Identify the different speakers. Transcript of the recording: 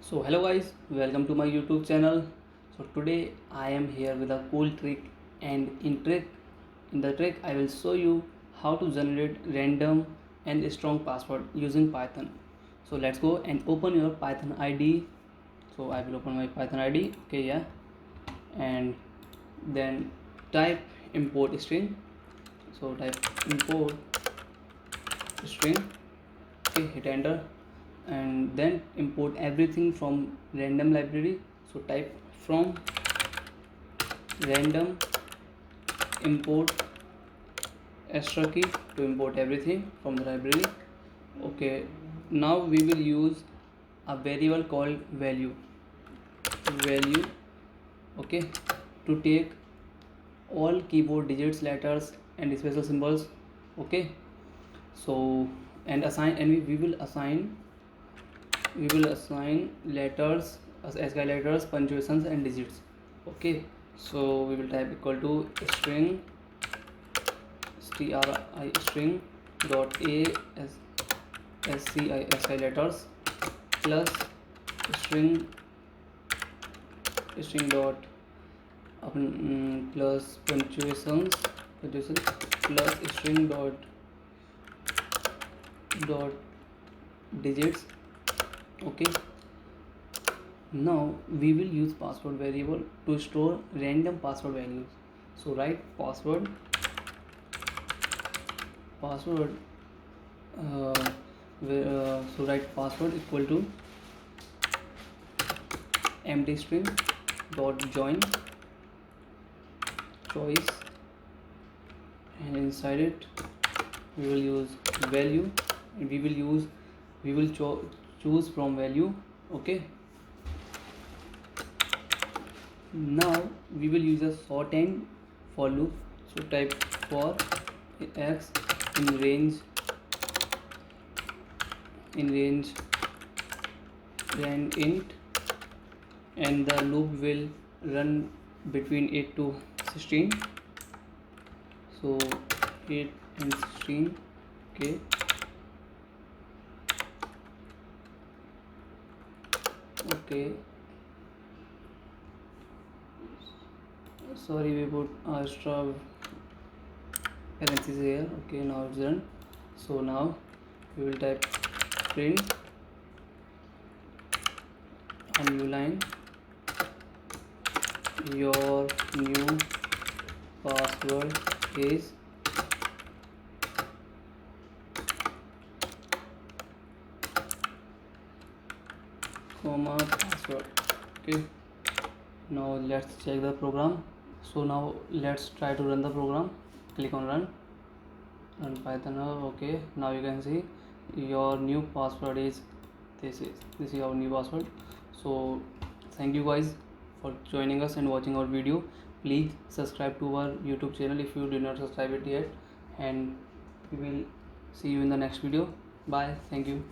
Speaker 1: So hello guys, welcome to my YouTube channel. So today I am here with a cool trick, and in the trick I will show you how to generate random and strong password using Python. So let's go and open your Python ID. So I will open my Python ID. Okay, yeah, and then type import string. So type import string. Okay, hit enter, and then import everything from random library. So type from random import extra key to import everything from the library. Okay, now we will use a variable called value. Okay, to take all keyboard digits, letters and special symbols. Okay, so and we will assign letters as ASCII letters, punctuations and digits. Okay, so we will type equal to string string dot a as ASCII letters plus string dot plus punctuations plus string dot digits. Okay, now we will use password variable to store random password values. So write password so write password equal to empty string dot join choice, and inside it we will use value, and we will choose from value. Okay, now we will use a shorthand for loop. So type for x in range and int, and the loop will run between 8 to 16. So 8 and 16. Okay, sorry, we put extra parentheses here. Okay, now it's done. So now we will type print a new line, your new password is comma password. Okay, now let's check the program. So now let's try to run the program. Click on run Python. Okay, now you can see your new password is this is our new password. So thank you guys for joining us and watching our video. Please subscribe to our YouTube channel if you did not subscribe it yet, and we will see you in the next video. Bye, thank you.